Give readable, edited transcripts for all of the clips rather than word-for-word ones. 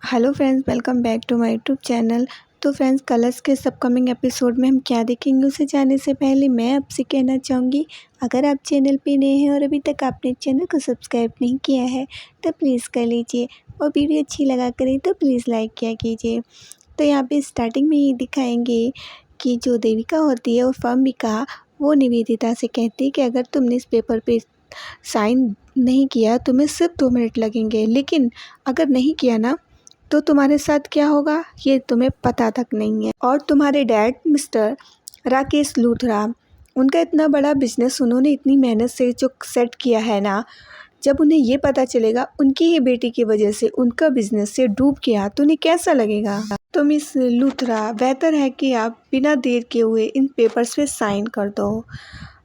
Hello friends, welcome back to my YouTube channel. तो friends, Colors के upcoming episode में हम क्या देखेंगे उसे जानने से पहले मैं आपसे कहना चाहूँगी, अगर आप चैनल पे नए हैं और अभी तक आपने चैनल को सब्सक्राइब नहीं किया है तो प्लीज़ कर लीजिए, और वीडियो अच्छी लगा करें तो प्लीज़ लाइक किया कीजिए। तो यहाँ पे स्टार्टिंग में ही दिखाएंगे कि जो देविका होती है और अंबिका, वो निवेदिता से कहती है कि अगर तुमने इस पेपर पे साइन नहीं किया तुम्हें सिर्फ 2 मिनट लगेंगे, लेकिन अगर नहीं किया ना तो तुम्हारे साथ क्या होगा ये तुम्हें पता तक नहीं है। और तुम्हारे डैड मिस्टर राकेश लूथरा, उनका इतना बड़ा बिजनेस उन्होंने इतनी मेहनत से जो सेट किया है ना, जब उन्हें ये पता चलेगा उनकी ही बेटी की वजह से उनका बिजनेस से डूब गया तो उन्हें कैसा लगेगा। तो मिस लूथरा, बेहतर है कि आप बिना देर के हुए इन पेपर्स पे साइन कर दो,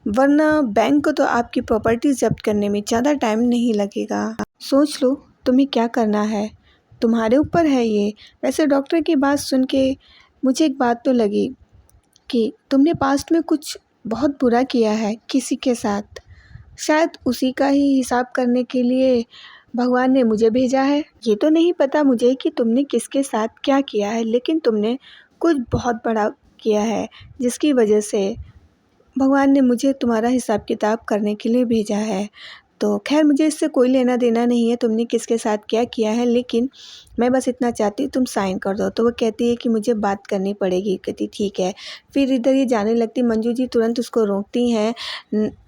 वरना बैंक को तो आपकी प्रॉपर्टी जब्त करने में ज़्यादा टाइम नहीं लगेगा। सोच लो तुम्हें क्या करना है, तुम्हारे ऊपर है ये। वैसे डॉक्टर की बात सुन के मुझे एक बात तो लगी कि तुमने पास्ट में कुछ बहुत बुरा किया है किसी के साथ, शायद उसी का ही हिसाब करने के लिए भगवान ने मुझे भेजा है। ये तो नहीं पता मुझे कि तुमने किसके साथ क्या किया है, लेकिन तुमने कुछ बहुत बड़ा किया है जिसकी वजह से भगवान ने मुझे तुम्हारा हिसाब किताब करने के लिए भेजा है। तो खैर, मुझे इससे कोई लेना देना नहीं है तुमने किसके साथ क्या किया है, लेकिन मैं बस इतना चाहती हूँ तुम साइन कर दो। तो वो कहती है कि मुझे बात करनी पड़ेगी। कहती ठीक है। फिर इधर ये जाने लगती, मंजू जी तुरंत उसको रोकती हैं।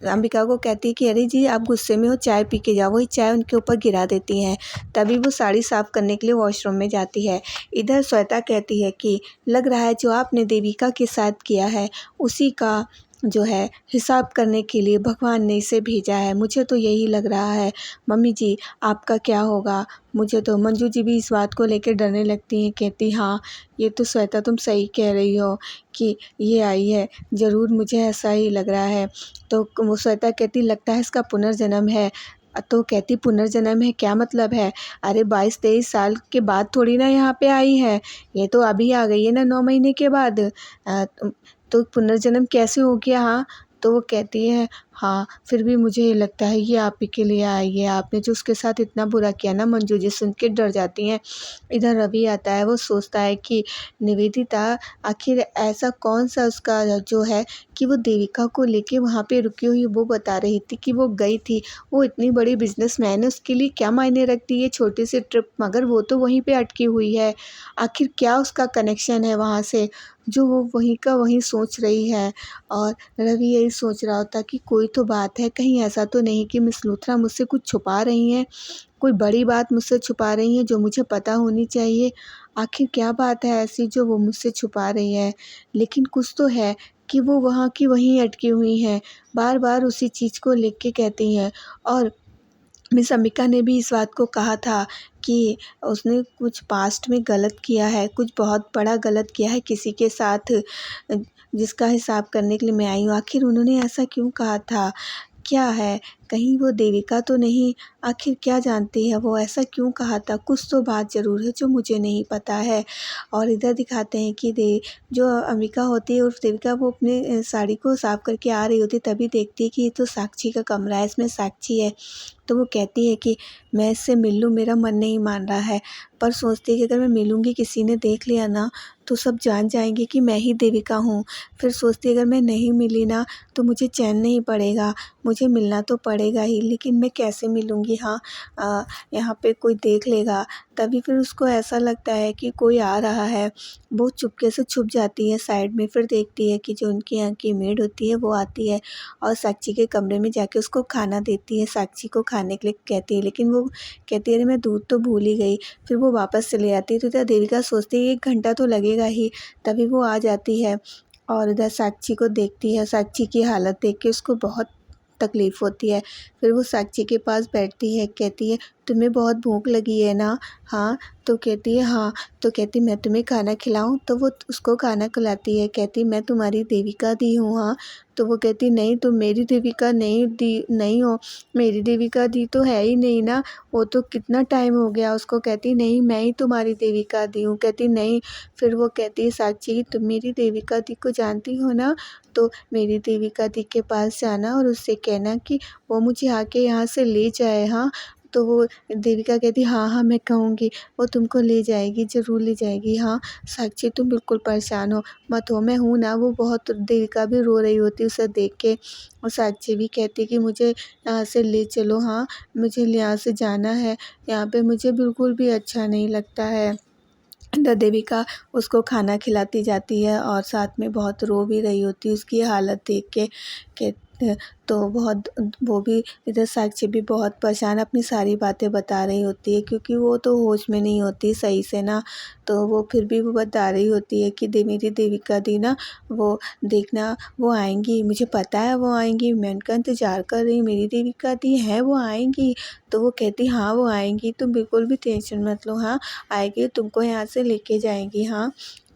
अंबिका को कहती है कि अरे जी आप गुस्से में हो, चाय पी के जाओ। वही चाय उनके ऊपर गिरा देती हैं। तभी वो साड़ी साफ़ करने के लिए वॉशरूम में जाती है। इधर श्वेता कहती है कि लग रहा है जो आपने देविका के साथ किया है उसी का जो है हिसाब करने के लिए भगवान ने इसे भेजा है। मुझे तो यही लग रहा है। मम्मी जी आपका क्या होगा। मुझे तो मंजू जी भी इस बात को लेकर डरने लगती हैं। कहती हाँ ये तो श्वेता तुम सही कह रही हो कि ये आई है, ज़रूर मुझे ऐसा ही लग रहा है। तो वो श्वेता कहती लगता है इसका पुनर्जन्म है। तो कहती पुनर्जन्म है क्या मतलब है। अरे 22-23 साल के बाद थोड़ी ना यहाँ पे आई है, ये तो अभी आ गई है ना 9 महीने के बाद। तो पुनर्जन्म कैसे हो गया। हाँ तो वो कहती है हाँ फिर भी मुझे ये लगता है ये आप ही के लिए आई है, आपने जो उसके साथ इतना बुरा किया ना। मंजू जी सुन के डर जाती हैं। इधर रवि आता है, वो सोचता है कि निवेदिता आखिर ऐसा कौन सा उसका जो है कि वो देविका को लेके वहाँ पे रुकी हुई। वो बता रही थी कि वो गई थी, वो इतनी बड़ी बिजनेसमैन है, उसके लिए क्या मायने रखती है छोटी सी ट्रिप, मगर वो तो वहीं पे अटकी हुई है। आखिर क्या उसका कनेक्शन है वहाँ से जो वो वहीं का वहीं सोच रही है। और रवि यही सोच रहा होता कि कोई तो बात है, कहीं ऐसा तो नहीं कि मिस लूथरा मुझसे कुछ छुपा रही हैं, कोई बड़ी बात मुझसे छुपा रही हैं जो मुझे पता होनी चाहिए। आखिर क्या बात है ऐसी जो वो मुझसे छुपा रही है। लेकिन कुछ तो है कि वो वहाँ की वहीं अटकी हुई हैं, बार बार उसी चीज़ को लेके के कहती हैं। और मिस अंबिका ने भी इस बात को कहा था कि उसने कुछ पास्ट में गलत किया है, कुछ बहुत बड़ा गलत किया है किसी के साथ, जिसका हिसाब करने के लिए मैं आई हूँ। आखिर उन्होंने ऐसा क्यों कहा था, क्या है, कहीं वो देविका तो नहीं। आखिर क्या जानती है वो, ऐसा क्यों कहा था। कुछ तो बात ज़रूर है जो मुझे नहीं पता है। और इधर दिखाते हैं कि जो अंबिका होती है उर्फ देविका, वो अपने साड़ी को साफ करके आ रही होती, तभी देखती है कि ये तो साक्षी का कमरा है, इसमें साक्षी है। तो वो कहती है कि मैं इससे मिल लूँ, मेरा मन नहीं मान रहा है। पर सोचती है कि अगर मैं मिलूँगी, किसी ने देख लिया ना तो सब जान जाएंगे कि मैं ही देविका हूँ। फिर सोचती है अगर मैं नहीं मिली ना तो मुझे चैन नहीं पड़ेगा, मुझे मिलना तो पड़ेगा ही, लेकिन मैं कैसे मिलूँगी। हाँ यहाँ पे कोई देख लेगा। तभी फिर उसको ऐसा लगता है कि कोई आ रहा है। वो चुपके से छुप जाती है साइड में, फिर देखती है कि जो उनके यहाँ की मेड होती है वो आती है और साक्षी के कमरे में जाके उसको खाना देती है। साक्षी को खाने के लिए कहती है, लेकिन वो कहती है अरे मैं दूध तो भूल ही गई। फिर वो वापस चली आती है। तो इधर देविका सोचती है 1 घंटा तो लगेगा ही। तभी वो आ जाती है और इधर साक्षी को देखती है। साक्षी की हालत देख के उसको बहुत तकलीफ़ होती है। फिर वो साक्षी के पास बैठती है, कहती है तुम्हें बहुत भूख लगी है ना। हाँ तो कहती है हाँ। तो कहती मैं तुम्हें खाना खिलाऊं। तो वो उसको खाना खिलाती है। कहती मैं तुम्हारी देविका दी हूँ। हाँ तो वो कहती नहीं तुम मेरी देविका नहीं हो, मेरी देविका दी तो है ही नहीं ना, वो तो कितना टाइम हो गया। उसको कहती नहीं मैं ही तुम्हारी देविका दी हूँ। कहती नहीं। फिर वो कहती है साक्षी तुम मेरी देविका दी को जानती हो ना, तो मेरी देविका दी के पास जाना और उससे कहना कि वो मुझे आके यहाँ से ले जाए। हाँ तो वो देविका कहती हाँ, हाँ मैं कहूँगी, वो तुमको ले जाएगी, ज़रूर ले जाएगी। हाँ, साक्षी तुम बिल्कुल परेशान हो मत हो, मैं हूँ ना। वो बहुत देविका भी रो रही होती है उसे देख के, और साक्षी भी कहती है कि मुझे यहाँ से ले चलो। हाँ, मुझे यहाँ से जाना है, यहाँ पे मुझे बिल्कुल भी अच्छा नहीं लगता है। तो देविका उसको खाना खिलाती जाती है और साथ में बहुत रो भी रही होती है उसकी हालत देख के तो बहुत वो भी इधर साक्षी भी बहुत परेशान अपनी सारी बातें बता रही होती है, क्योंकि वो तो होश में नहीं होती सही से ना। तो वो फिर भी वो बता रही होती है कि मेरी देविका दी ना, वो देखना वो आएंगी, मुझे पता है वो आएंगी, मैं उनका इंतज़ार कर रही हूँ, मेरी देविका दी है वो आएंगी। तो वो कहती हाँ वो आएंगी, तुम बिल्कुल भी टेंशन मत लो। हाँ, आएगी, तुमको यहाँ से लेके जाएंगी। हाँ,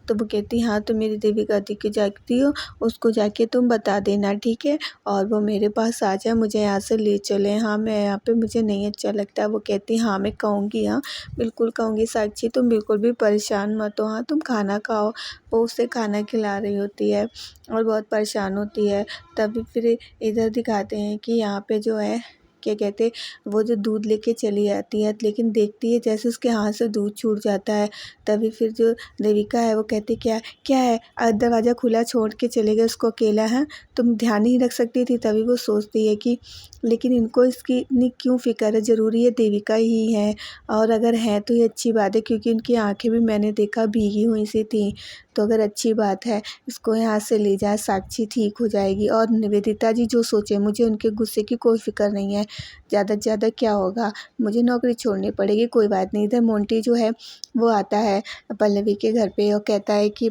तो वो कहती हाँ, तो मेरी देविका दी के जाती हो, उसको जाके तुम बता देना, ठीक है, और वो मेरे पास आ जाए, मुझे यहाँ से ले चले। हाँ, मैं यहाँ पे मुझे नहीं अच्छा लगता। वो कहती हाँ मैं कहूँगी, हाँ बिल्कुल कहूँगी साक्षी, तुम बिल्कुल भी परेशान मत हो। हाँ, तुम खाना खाओ। वो उसे खाना खिला रही होती है और बहुत परेशान होती है। तभी फिर इधर दिखाते हैं कि यहाँ पे जो है क्या कहते, वो जो दूध लेके चली जाती है, लेकिन देखती है जैसे उसके हाथ से दूध छूट जाता है। तभी फिर जो देविका है वो कहती क्या क्या है, दरवाज़ा खुला छोड़ के चले गए उसको अकेला है, तुम ध्यान नहीं रख सकती थी। तभी वो सोचती है कि लेकिन इनको इसकी इतनी क्यों फ़िक्र है, ज़रूरी है देविका ही है, और अगर है तो ये अच्छी बात है, क्योंकि उनकी आँखें भी मैंने देखा भीगी हुई सी थी। तो अगर अच्छी बात है, इसको यहाँ से ले जाए, साक्षी ठीक हो जाएगी। और निवेदिता जी जो सोचे, मुझे उनके गुस्से की कोई फ़िक्र नहीं है। ज़्यादा से ज़्यादा क्या होगा, मुझे नौकरी छोड़नी पड़ेगी, कोई बात नहीं। इधर मोंटी जो है वो आता है पल्लवी के घर पे और कहता है कि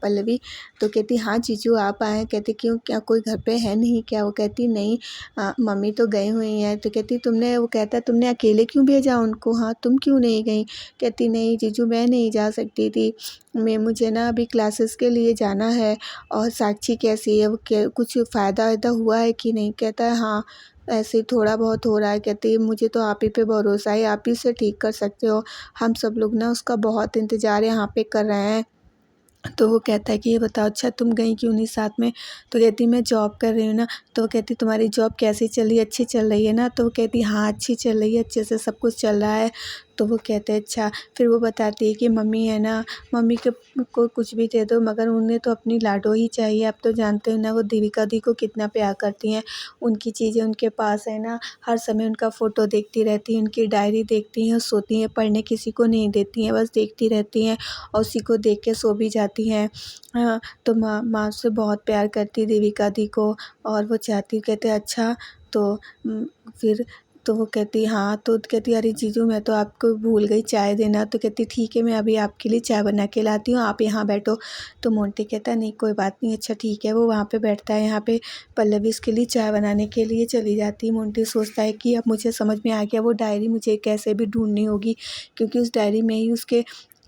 पल्लवी, तो कहती हाँ जीजू आप आए हैं। कहती क्यों, क्या कोई घर पे है नहीं क्या? वो कहती नहीं, मम्मी तो गई हुई हैं। तो कहती तुमने, वो कहता है तुमने अकेले क्यों भेजा उनको? हाँ, तुम क्यों नहीं गई? कहती नहीं जीजू मैं नहीं जा सकती थी, मुझे ना अभी क्लासेस के लिए जाना है। और साक्षी कैसी है, वो कुछ फ़ायदा वायदा हुआ है कि नहीं? कहता है हाँ ऐसे ही थोड़ा बहुत हो रहा है। कहती है मुझे तो आप ही पे भरोसा है, आप ही से ठीक कर सकते हो, हम सब लोग ना उसका बहुत इंतज़ार यहाँ पे कर रहे हैं। तो वो कहता है कि ये बताओ अच्छा तुम गई क्यों नहीं साथ में? तो कहती मैं जॉब कर रही हूँ ना। तो वो कहती तुम्हारी जॉब कैसी चल रही है, अच्छी चल रही है ना? तो वो कहती हाँ अच्छी चल रही है, अच्छे से सब कुछ चल रहा है। तो वो कहते हैं अच्छा। फिर वो बताती है कि मम्मी है ना, मम्मी के को कुछ भी दे दो मगर उन्हें तो अपनी लाडो ही चाहिए। आप तो जानते हो ना वो देविका दी को कितना प्यार करती हैं, उनकी चीज़ें उनके पास है ना, हर समय उनका फ़ोटो देखती रहती हैं, उनकी डायरी देखती हैं, सोती हैं, पढ़ने किसी को नहीं देती हैं, बस देखती रहती हैं और उसी को देख के सो भी जाती हैं। हाँ, तो माँ माँ उससे बहुत प्यार करती देविका दी को, और वो चाहती, कहते अच्छा। तो फिर तो वो कहती हाँ, तो कहती अरे जीजू मैं तो आपको भूल गई, चाय देना। तो कहती ठीक है मैं अभी आपके लिए चाय बना के लाती हूँ, आप यहाँ बैठो। तो मोंटी कहता नहीं कोई बात नहीं, अच्छा ठीक है। वो वहाँ पे बैठता है, यहाँ पे पल्लवी उसके लिए चाय बनाने के लिए चली जाती है। मोंटी सोचता है कि अब मुझे समझ में आ गया, वो डायरी मुझे कैसे भी ढूंढनी होगी, क्योंकि उस डायरी में ही उसके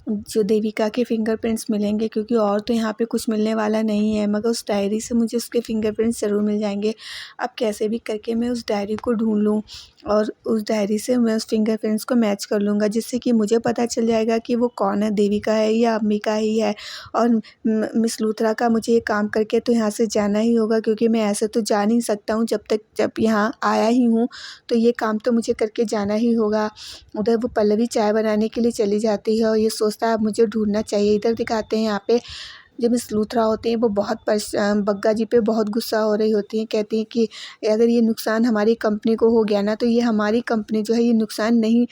जो देविका के फिंगरप्रिंट्स मिलेंगे, क्योंकि और तो यहाँ पे कुछ मिलने वाला नहीं है, मगर उस डायरी से मुझे उसके फिंगरप्रिंट्स ज़रूर मिल जाएंगे। अब कैसे भी करके मैं उस डायरी को ढूंढ लूँ और उस डायरी से मैं उस फिंगरप्रिंट्स को मैच कर लूँगा, जिससे कि मुझे पता चल जाएगा कि वो कौन है, देविका है या अंबिका ही है। और मिस लूथरा का मुझे ये काम करके तो यहाँ से जाना ही होगा, क्योंकि मैं ऐसे तो जा नहीं सकता हूँ, जब यहाँ आया ही हूँ तो ये काम तो मुझे करके जाना ही होगा। उधर वो पल्लवी चाय बनाने के लिए चली जाती है और ये सोचता है अब मुझे ढूंढना चाहिए। इधर दिखाते हैं यहाँ पे जब मिस लूथरा होते हैं वो बहुत बग्गा जी पे बहुत गुस्सा हो रही होती हैं। कहती हैं कि अगर ये नुकसान हमारी कंपनी को हो गया ना, तो ये हमारी कंपनी जो है ये नुकसान नहीं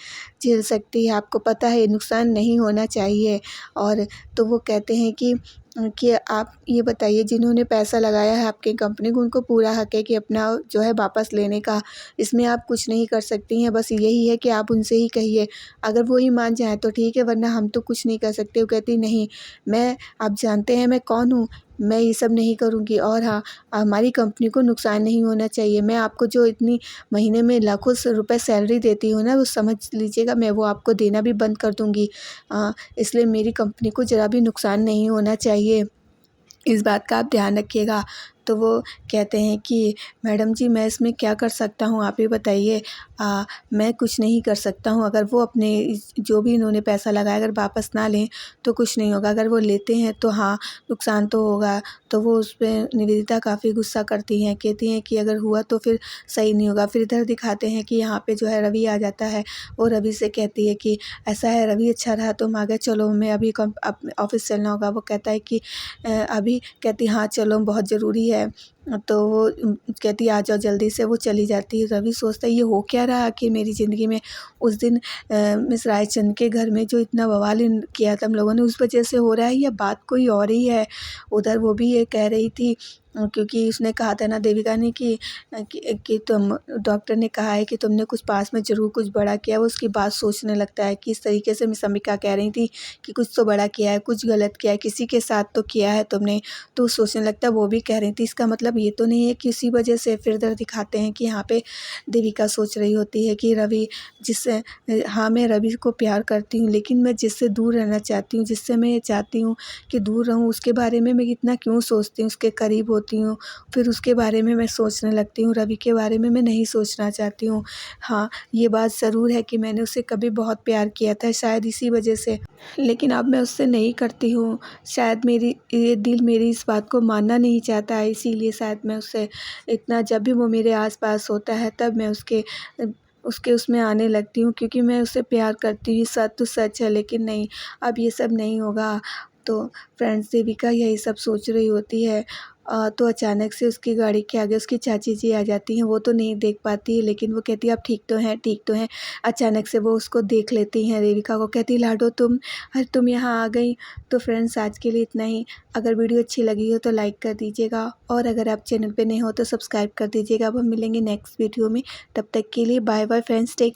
झेल सकती है, आपको पता है ये नुकसान नहीं होना चाहिए। और तो वो कहते हैं कि आप ये बताइए जिन्होंने पैसा लगाया है आपकी कंपनी को, उनको पूरा हक है कि अपना जो है वापस लेने का, इसमें आप कुछ नहीं कर सकती हैं। बस यही है कि आप उनसे ही कहिए, अगर वो ही मान जाएँ तो ठीक है, वरना हम तो कुछ नहीं कर सकते। वो कहती नहीं, मैं, आप जानते हैं मैं कौन हूँ, मैं ये सब नहीं करूँगी। और हाँ, हमारी कंपनी को नुकसान नहीं होना चाहिए। मैं आपको जो इतनी महीने में लाखों से रुपए सैलरी देती हूँ ना, वो समझ लीजिएगा मैं वो आपको देना भी बंद कर दूँगी। इसलिए मेरी कंपनी को ज़रा भी नुकसान नहीं होना चाहिए, इस बात का आप ध्यान रखिएगा। तो वो कहते हैं कि मैडम जी मैं इसमें क्या कर सकता हूँ, आप ही बताइए। मैं कुछ नहीं कर सकता हूँ। अगर वो अपने जो भी इन्होंने पैसा लगाया अगर वापस ना लें तो कुछ नहीं होगा, अगर वो लेते हैं तो हाँ नुकसान तो होगा। तो वो उस पर निवेदिता काफ़ी गुस्सा करती हैं, कहती हैं कि अगर हुआ तो फिर सही नहीं होगा। फिर इधर दिखाते हैं कि यहाँ पे जो है रवि आ जाता है और रवि से कहती है कि ऐसा है रवि, अच्छा रहा तुम आ गए, चलो हमें अभी ऑफिस चलना होगा। वो कहता है कि अभी, कहती हाँ चलो बहुत ज़रूरी है। तो वो कहती आ जाओ जल्दी से, वो चली जाती है। रवि सोचता है ये हो क्या रहा कि मेरी ज़िंदगी में उस दिन मिस रायचंद के घर में जो इतना बवाल किया था हम लोगों ने, उस वजह से हो रहा है या बात कोई और ही है। उधर वो भी ये कह रही थी क्योंकि उसने कहा था ना देविका ने कि तुम, डॉक्टर ने कहा है कि तुमने कुछ पास में ज़रूर कुछ बड़ा किया। वो उसकी बात सोचने लगता है कि इस तरीके से मिस अंबिका कह रही थी कि कुछ तो बड़ा किया है, कुछ गलत किया है, किसी के साथ तो किया है तुमने। तो सोचने लगता है वो भी कह रही थी इसका मतलब ये तो नहीं है कि इसी वजह से। फिर इधर दिखाते हैं कि यहाँ पे देविका सोच रही होती है कि रवि जिससे, हाँ मैं रवि को प्यार करती हूँ लेकिन मैं जिससे दूर रहना चाहती हूँ, जिससे मैं ये चाहती हूँ कि दूर रहूँ, उसके बारे में मैं इतना क्यों सोचती हूँ, उसके करीब होती हूँ फिर उसके बारे में मैं सोचने लगती हूँ, रवि के बारे में मैं नहीं सोचना चाहती हूँ। हाँ ये बात ज़रूर है कि मैंने उसे कभी बहुत प्यार किया था, शायद इसी वजह से, लेकिन अब मैं उससे नहीं करती हूँ। शायद मेरी ये दिल मेरी इस बात को मानना नहीं चाहता है, इसीलिए शायद मैं उससे इतना, जब भी वो मेरे आस-पास होता है तब मैं उसके उसके उसमें आने लगती हूँ क्योंकि मैं उससे प्यार करती हूँ। ये सच तो सच है लेकिन नहीं, अब ये सब नहीं होगा। तो फ्रेंड्स देविका यही सब सोच रही होती है। तो अचानक से उसकी गाड़ी के आगे उसकी चाची जी आ जाती हैं। वो तो नहीं देख पाती है लेकिन वो कहती है आप ठीक तो हैं, ठीक तो हैं। अचानक से वो उसको देख लेती हैं, देविका को। कहती लाडो तुम, अरे तुम यहाँ आ गई। तो फ्रेंड्स आज के लिए इतना ही। अगर वीडियो अच्छी लगी हो तो लाइक कर दीजिएगा और अगर आप चैनल पे नए हो तो सब्सक्राइब कर दीजिएगा। अब हम मिलेंगे नेक्स्ट वीडियो में, तब तक के लिए बाय बाय फ्रेंड्स, टेक